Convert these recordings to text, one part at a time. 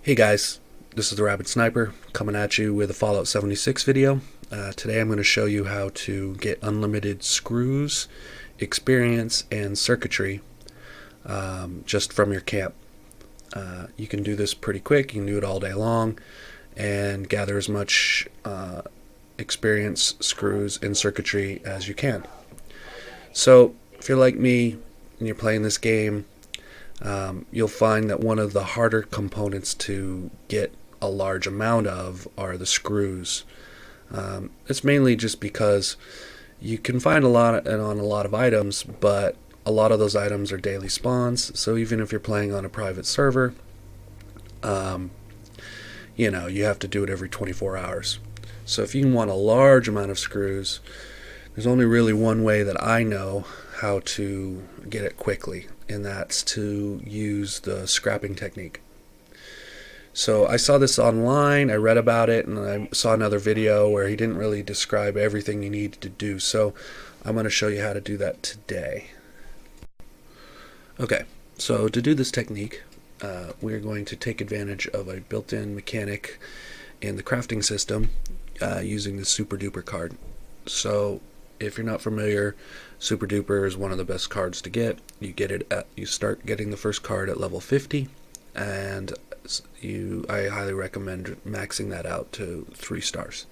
Hey guys, this is the Rapid Sniper coming at you with a Fallout 76 video. Today I'm going to show you how to get unlimited screws, experience, and circuitry just from your camp. You can do this pretty quick, you can do it all day long and gather as much experience, screws, and circuitry as you can. So if you're like me and you're playing this game, you'll find that one of the harder components to get a large amount of are the screws. It's mainly just because you can find a lot on a lot of items, but a lot of those items are daily spawns. So even if you're playing on a private server, you have to do it every 24 hours. So if you want a large amount of screws, there's only really one way that I know how to get it quickly, and that's to use the scrapping technique. So I saw this online, I read about it, and I saw another video where he didn't really describe everything you need to do. So I'm going to show you how to do that today. Okay, so to do this technique, we're going to take advantage of a built-in mechanic in the crafting system using the Super Duper card. So if you're not familiar, Super Duper is one of the best cards to get. You start getting the first card at level 50, and I highly recommend maxing that out to 3 stars.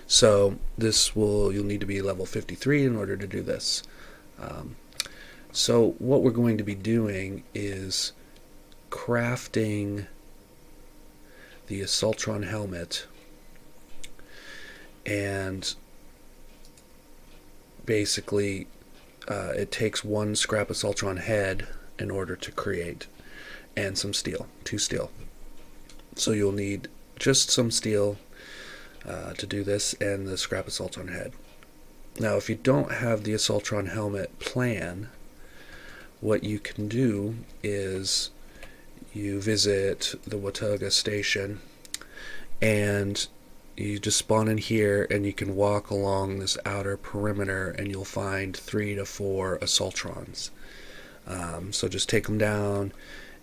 So you'll need to be level 53 in order to do this. So what we're going to be doing is crafting the Assaultron helmet, and basically it takes 1 Scrap Assaultron head in order to create, and some steel, 2 steel. So you'll need just some steel to do this, and the Scrap Assaultron head. Now if you don't have the Assaultron helmet plan, what you can do is you visit the Wataga station, and you just spawn in here, and you can walk along this outer perimeter, and you'll find 3 to 4 Assaultrons. So just take them down,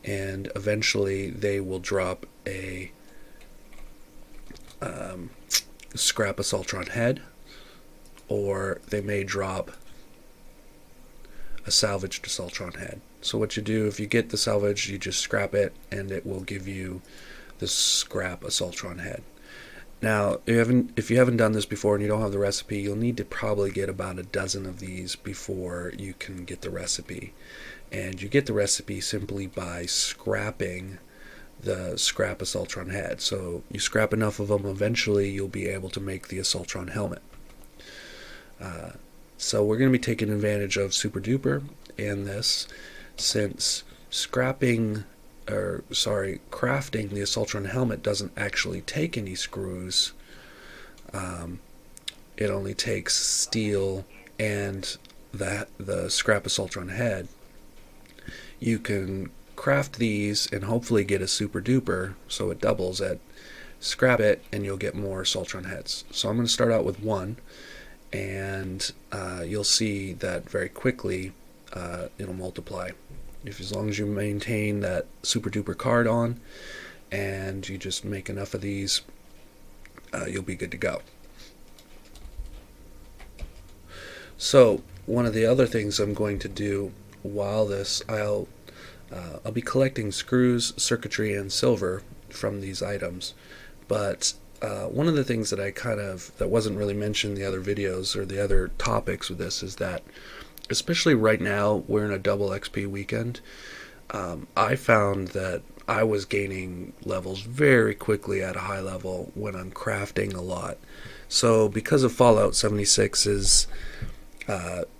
and eventually they will drop a Scrap Assaultron head, or they may drop a salvaged Assaultron head. So what you do, if you get the salvage, you just scrap it, and it will give you the Scrap Assaultron head. Now, if you haven't done this before and you don't have the recipe, you'll need to probably get about a dozen of these before you can get the recipe. And you get the recipe simply by scrapping the Scrap Assaultron head. So you scrap enough of them, eventually you'll be able to make the Assaultron helmet. So we're going to be taking advantage of Super Duper in this, since crafting the Assaultron helmet doesn't actually take any screws. It only takes steel and the Scrap Assaultron head. You can craft these and hopefully get a Super Duper, so it doubles it. Scrap it, and you'll get more Assaultron heads. So I'm going to start out with 1, and you'll see that very quickly it'll multiply. As long as you maintain that Super Duper card on, and you just make enough of these, you'll be good to go. So one of the other things I'm going to do while this, I'll be collecting screws, circuitry, and silver from these items. But one of the things that that wasn't really mentioned in the other videos or the other topics with this is that, especially right now, we're in a double XP weekend. I found that I was gaining levels very quickly at a high level when I'm crafting a lot. So because of Fallout 76's,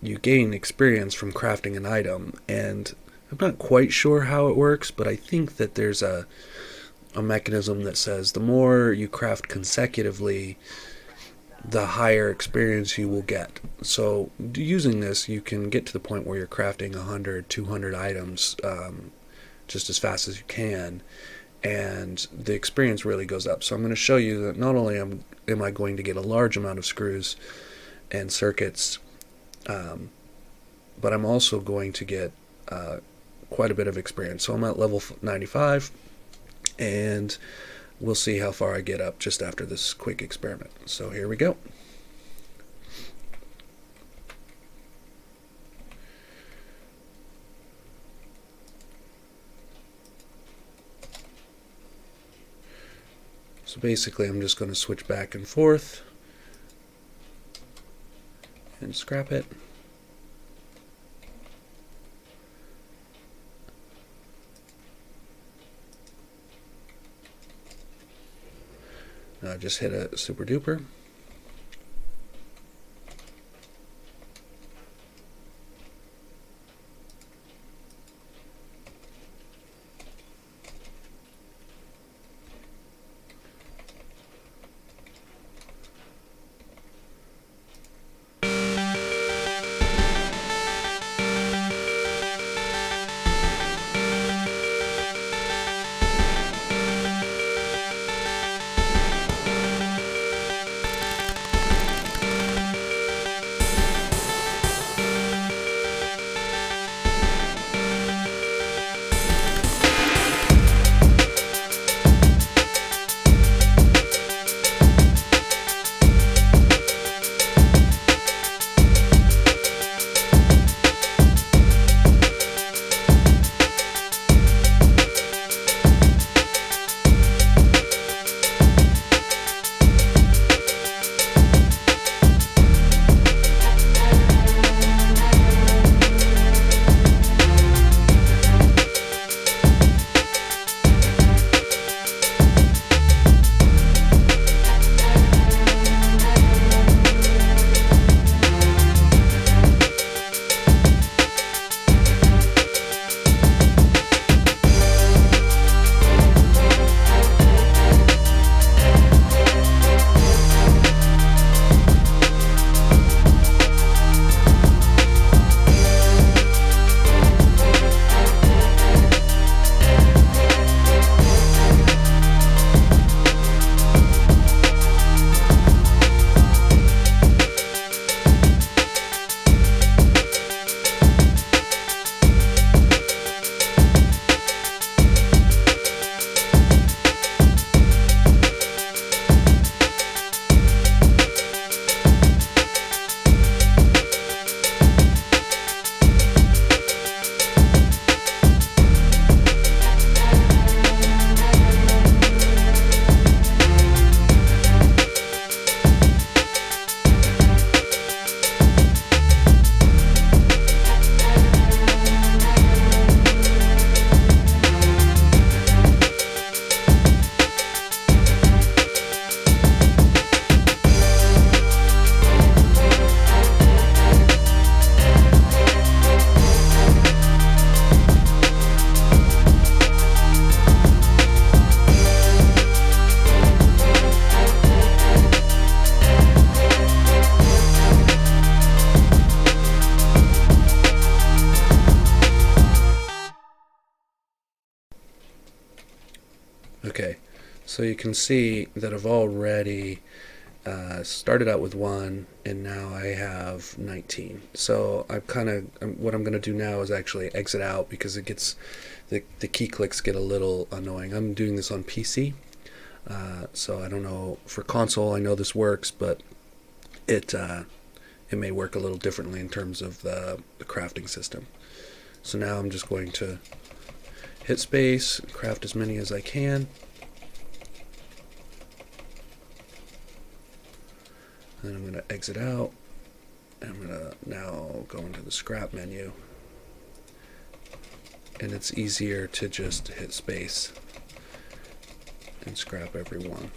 you gain experience from crafting an item, and I'm not quite sure how it works, but I think that there's a mechanism that says the more you craft consecutively, the higher experience you will get. So using this, you can get to the point where you're crafting 100, 200 items just as fast as you can, and the experience really goes up. So I'm going to show you that not only am I going to get a large amount of screws and circuits, but I'm also going to get quite a bit of experience. So I'm at level 95, and we'll see how far I get up just after this quick experiment. So here we go. So basically I'm just going to switch back and forth and scrap it. Now just hit a super duper. Okay, so you can see that I've already started out with 1 and now I have 19. So I've what I'm going to do now is actually exit out because it gets the key clicks get a little annoying. I'm doing this on PC, so I don't know for console. I know this works, but it may work a little differently in terms of the crafting system. So now I'm just going to hit space, craft as many as I can. Then I'm going to exit out, and I'm going to now go into the scrap menu, and it's easier to just hit space and scrap every one.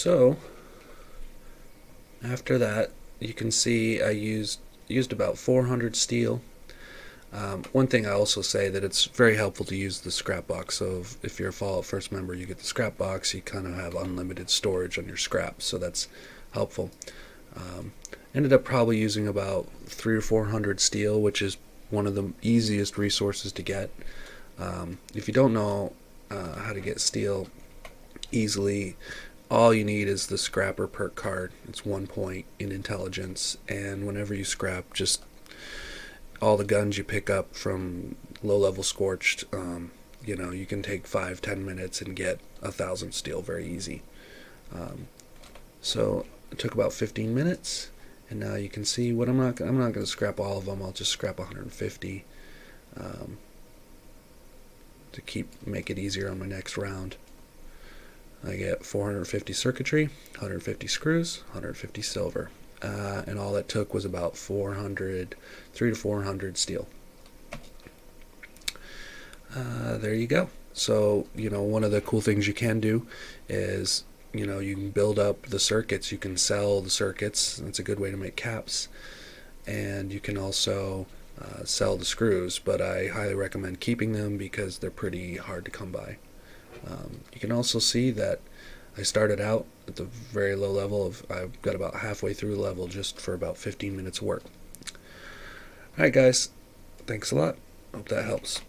So after that, you can see I used about 400 steel. One thing I also say that it's very helpful to use the scrap box. So if you're a Fallout First member, you get the scrap box. You kind of have unlimited storage on your scrap, so that's helpful. Ended up probably using about 300 or 400 steel, which is one of the easiest resources to get. If you don't know how to get steel easily, all you need is the scrapper perk card. It's 1 point in intelligence, and whenever you scrap, just all the guns you pick up from low level scorched, you can take 5-10 minutes and get 1,000 steel very easy. So it took about 15 minutes, and now you can see what I'm not going to scrap all of them. I'll just scrap 150 to make it easier on my next round. I get 450 circuitry, 150 screws, 150 silver, and all that took was about 300 to 400 steel. There you go. So, one of the cool things you can do is, you can build up the circuits. You can sell the circuits. That's a good way to make caps. And you can also sell the screws, but I highly recommend keeping them because they're pretty hard to come by. You can also see that I started out at the very low level I got about halfway through the level just for about 15 minutes of work. Alright guys, thanks a lot. Hope that helps.